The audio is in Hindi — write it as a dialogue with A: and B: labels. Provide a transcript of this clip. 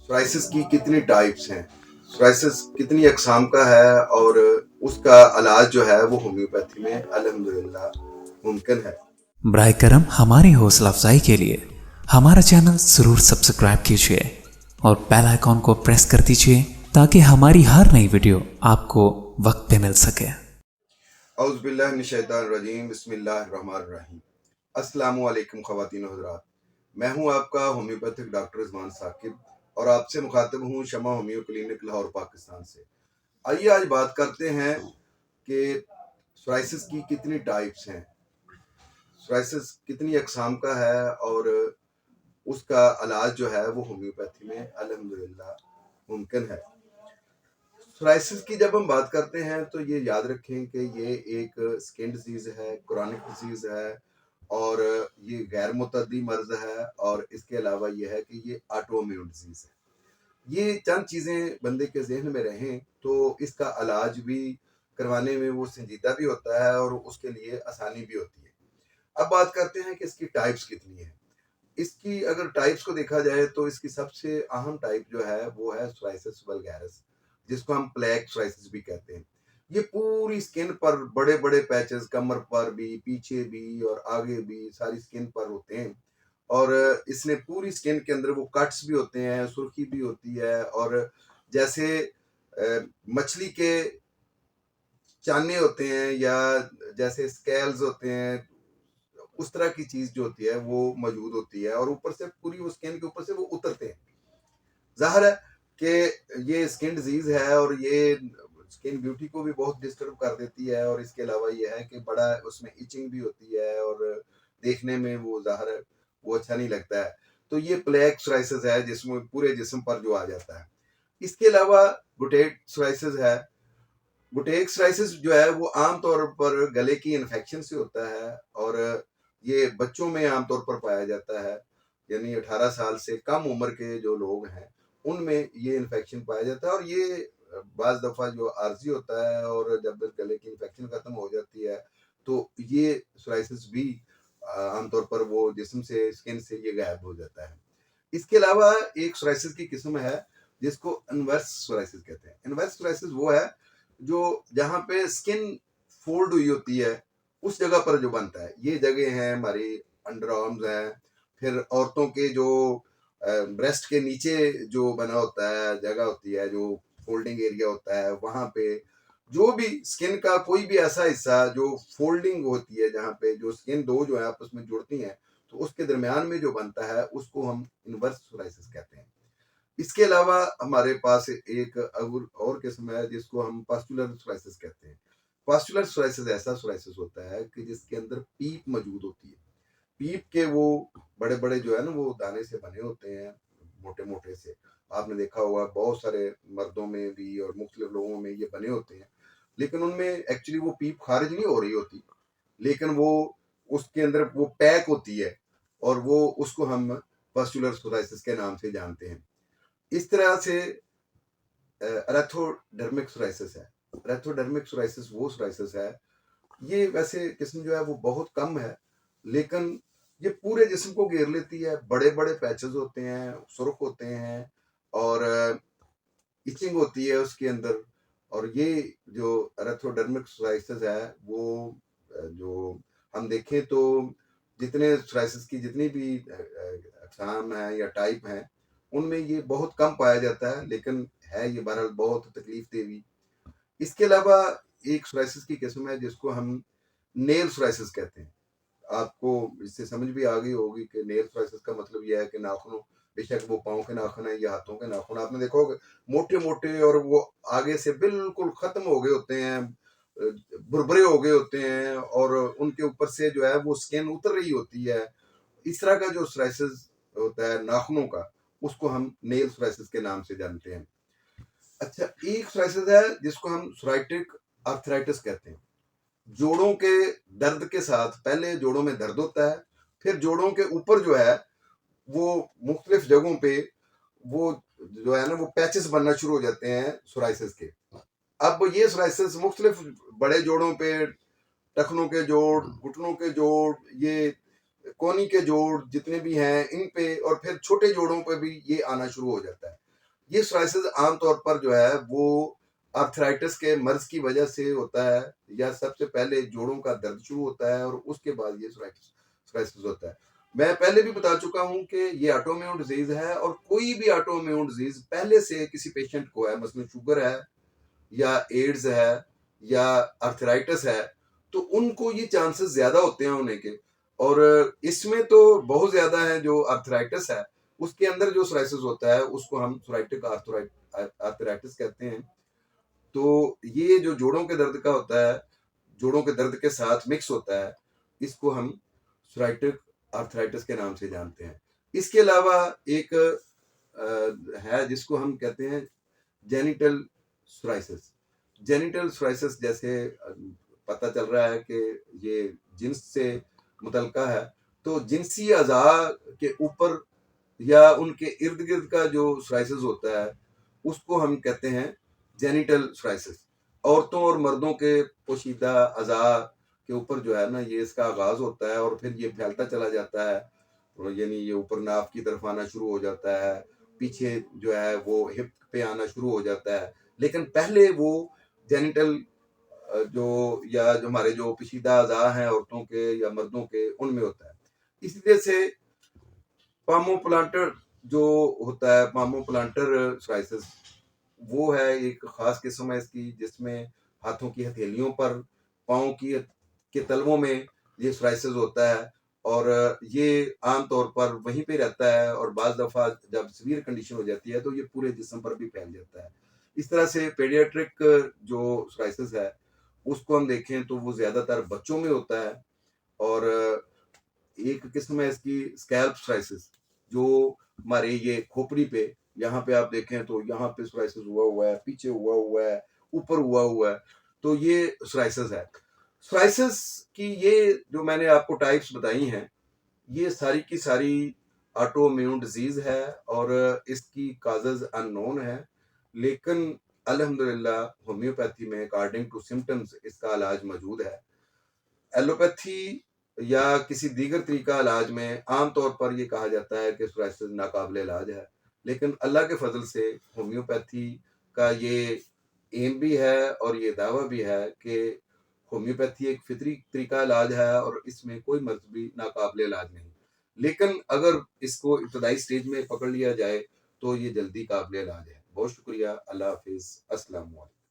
A: सोराइसिस की कितनी टाइप्स हैं, सोराइसिस कितनी अक़साम का है और उसका इलाज जो है वो होम्योपैथी में अल्हम्दुलिल्लाह मुमकिन है।
B: बराए करम हमारी हौसला अफजाई के लिए हमारा चैनल ज़रूर सब्सक्राइब कीजिए और बेल आइकॉन को प्रेस कर दीजिए ताकि हमारी हर नई वीडियो आपको वक्त पे मिल सके।
A: औज़ु बिल्लाहि मिनश शैतानिर रजीम, बिस्मिल्लाहिर रहमानिर रहीम। अस्सलामु अलैकुम ख़वातीन व हज़रात, मैं हूँ आपका होम्योपैथिक डॉक्टर रिज़वान साकिब और आपसे मुखातिब हूँ शमा होम्यो क्लिनिक लाहौर पाकिस्तान से। आइए आज बात करते हैं कि सोराइसिस की कितनी टाइप्स हैं, सोराइसिस कितनी अक़साम का है और उसका इलाज जो है वो होम्योपैथी में अल्हम्दुलिल्लाह मुमकिन है। सोराइसिस की जब हम बात करते हैं तो ये याद रखें कि ये एक स्किन डिजीज़ है, क्रॉनिक डिजीज़ है और ये गैर मुतअद्दी मर्ज़ है और इसके अलावा ये है कि ये ऑटो इम्यून डिजीज़ है। ये चंद चीज़ें बंदे के ज़हन में रहें तो इसका इलाज भी करवाने में वो संजीदा भी होता है और उसके लिए आसानी भी होती है। अब बात करते हैं कि इसकी टाइप्स कितनी हैं। इसकी अगर टाइप्स को देखा जाए तो इसकी सबसे अहम टाइप जो है वो है सोराइसिस वल्गैरिस, जिसको हम प्लेग सोराइसिस भी कहते हैं। ये पूरी स्किन पर बड़े-बड़े पैचेस, कमर पर भी, पीछे भी और आगे भी सारी स्किन पर होते हैं और इसने पूरी स्किन के अंदर वो कट्स भी होते हैं, सुर्खी भी होती है और जैसे मछली के चाने होते हैं या जैसे स्केल्स होते हैं, उस तरह की चीज़ जो होती है वो मौजूद होती है और ऊपर से पूरी वो स्किन के ऊपर से वो उतरते हैं। ज़ाहिर है कि ये स्किन डिजीज़ है और ये स्किन ब्यूटी को भी बहुत डिस्टर्ब कर देती है और इसके अलावा ये है कि बड़ा उसमें इचिंग भी होती है और देखने में वो ज़ाहिर है वो अच्छा नहीं लगता है। तो ये प्लेग सोराइसिस है जिसमें पूरे जिस्म पर जो आ जाता है। इसके अलावा गुटेट सोराइसिस है। गुटेक सोराइसिस जो है वो आम तौर पर गले की इन्फेक्शन से होता है और ये बच्चों में आम तौर पर पाया जाता है, यानी 18 साल से कम उम्र के जो लोग हैं उनमें ये इन्फेक्शन पाया जाता है और ये बाज़ दफ़ा जो आर्ज़ी होता है और जब गले की इन्फेक्शन ख़त्म हो जाती है तो ये सोराइसिस भी आम तौर पर वो जिस्म से, स्किन से ये गायब हो जाता है। इसके अलावा एक सोराइसिस की किस्म है जिसको इन्वर्स सोराइसिस कहते हैं। इन्वर्स सोराइसिस वो है जो जहाँ पे स्किन फोल्ड हुई होती है उस जगह पर जो बनता है। ये जगह हैं हमारी अंडर आर्म्स हैं, फिर औरतों के जो ब्रेस्ट के नीचे जो बना होता है, जगह होती है जो फोल्डिंग एरिया होता है, वहाँ पे जो भी स्किन का कोई भी ऐसा हिस्सा जो फोल्डिंग होती है, जहाँ पे जो स्किन दो जो है आपस में जुड़ती हैं, तो उसके दरमियान में जो बनता है उसको हम इन्वर्स सोराइसिस कहते हैं। इसके अलावा हमारे पास एक और किस्म है जिसको हम पास्चुलर सोराइसिस कहते हैं। पास्चुलर सोराइसिस ऐसा सोराइसिस होता है कि जिसके अंदर पीप मौजूद होती है। पीप के वो बड़े-बड़े जो है ना वो दाने से बने होते हैं, मोटे-मोटे से। आपने देखा होगा बहुत सारे मर्दों में भी और मुख्तलिफ लोगों में ये बने होते हैं। लेकिन उनमें एक्चुअली वो पीप खारिज नहीं हो रही होती, लेकिन वो उसके अंदर वो पैक होती है और वो उसको हम पास्चुलर सोराइसिस के नाम से जानते हैं। इस तरह से एरेथ्रोडर्मिक सोराइसिस है। एरेथ्रोडर्मिक सोराइसिस वो सोराइसिस है, ये वैसे किस्म जो है वो बहुत कम है, लेकिन ये पूरे जिस्म को घेर लेती है। बड़े-बड़े पैचेस होते हैं, सुर्ख होते हैं और इचिंग होती है उसके अंदर और ये जो एरेथ्रोडर्मिक सोराइसिस है वो जो हम देखें तो जितने सोराइसिस की जितनी भी अक़साम हैं या टाइप हैं, उनमें ये बहुत कम पाया जाता है, लेकिन है ये बहरहाल बहुत तकलीफ दे भी। इसके अलावा एक सोराइसिस की किस्म है जिसको हम नेल सोराइसिस कहते हैं। आपको इससे समझ भी आ गई होगी कि नेल सोराइसिस का मतलब यह है कि नाखूनों, बेशक वो पाँव के नाखून है या हाथों के नाखून, आपने देखा होगा मोटे-मोटे और वो आगे से बिल्कुल ख़त्म हो गए होते हैं, भुरभुरे हो गए होते हैं और उनके ऊपर से जो है वो स्किन उतर रही होती है। इस तरह का जो सोराइसिस होता है नाखूनों का, उसको हम नेल सोराइसिस के नाम से जानते हैं। अच्छा, एक सोराइसिस है जिसको हम सोराइटिक आर्थराइटिस कहते हैं। जोड़ों के दर्द के साथ पहले जोड़ों में दर्द होता है, फिर जोड़ों के ऊपर जो है वो मुख्तलिफ जगहों पे वो जो है ना वो पैचेस बनना शुरू हो जाते हैं सोराइसिस के। अब ये सोराइसिस मुख्तलिफ बड़े जोड़ों पे, टखनों के जोड़, घुटनों के जोड़, ये कोहनी के जोड़ जितने भी हैं इन पे और फिर छोटे जोड़ों पे भी ये आना शुरू हो जाता है। ये सोराइसिस आमतौर पर जो है वो आर्थराइटिस के मर्ज की वजह से होता है, या सबसे पहले जोड़ों का दर्द शुरू होता है और उसके बाद ये सोराइसिस होता है। मैं पहले भी बता चुका हूं कि ये ऑटोइम्यून डिजीज है, और कोई भी ऑटोइम्यून डिजीज पहले से किसी पेशेंट को है, मसलन शुगर है या एड्स है या आर्थराइटिस है, तो उनको ये चांसेस ज्यादा होते हैं होने के। और इसमें तो बहुत ज्यादा है, जो आर्थराइटिस है उसके अंदर जो सोराइसिस होता है उसको हम सोराइटिक आर्थराइटिस कहते हैं। तो ये जो जोड़ों के दर्द का होता है, जोड़ों के दर्द के साथ मिक्स होता है, इसको हम सोराइटिक आर्थराइटिस के नाम से जानते हैं। इसके अलावा एक है जिसको हम कहते हैं जेनिटल सोराइसिस। जेनिटल सोराइसिस जैसे पता चल रहा है कि ये जिन्स से मुतल्का है, तो जिनसी अज़ा के ऊपर या उनके इर्द गिर्द का जो सोराइसिस होता है उसको हम कहते हैं जेनिटल सोराइसिस। औरतों और मर्दों के पोशीदा अज़ा के ऊपर जो है ना, ये इसका आगाज होता है और फिर ये फैलता चला जाता है, और यानी ये ऊपर नाफ की तरफ आना शुरू हो जाता है, पीछे जो है वो हिप पे आना शुरू हो जाता है। लेकिन पहले वो जेनिटल जो हमारे जो पोशीदा अज़ा हैं औरतों के या मर्दों के, उनमें होता है। इसी तरह से पामोप्लांटर जो होता है, पामोप्लांटर सोराइसिस, वो है एक खास किस्म है इसकी, जिसमें हाथों की हथेलियों पर, पाँव की के तलवों में ये सोराइसिस होता है, और ये आमतौर पर वहीं पे रहता है, और बाज़ दफ़ा जब सीवियर कंडीशन हो जाती है तो ये पूरे जिस्म पर भी फैल जाता है। इस तरह से पेडियाट्रिक जो सोराइसिस है उसको हम देखें तो वो ज़्यादातर बच्चों में होता है। और एक किस्म है इसकी स्कैल्प सोराइसिस, जो हमारे ये खोपड़ी पे, यहाँ पे आप देखें तो यहाँ पे सोराइसिस हुआ है, पीछे हुआ है, ऊपर हुआ है, तो ये सोराइसिस है। सोराइसिस की ये जो मैंने आपको टाइप्स बताई हैं, ये सारी की सारी ऑटोइम्यून डिजीज है, और इसकी काजेज अननोन है। लेकिन अल्हम्दुलिल्लाह होम्योपैथी में अकॉर्डिंग टू सिम्टम्स इसका इलाज मौजूद है। एलोपैथी या किसी दीगर तरीका इलाज में आमतौर पर ये कहा जाता है कि सोराइसिस नाकाबिल इलाज है, लेकिन अल्लाह के फजल से होम्योपैथी का ये एम भी है और ये दावा भी है कि होम्योपैथी एक फितरी तरीका इलाज है और इसमें कोई मर्ज भी नाकाबिल इलाज नहीं। लेकिन अगर इसको इब्तदाई स्टेज में पकड़ लिया जाए तो ये जल्दी काबिल इलाज है। बहुत शुक्रिया। अल्लाह हाफिज़। अस्सलाम वालेकुम।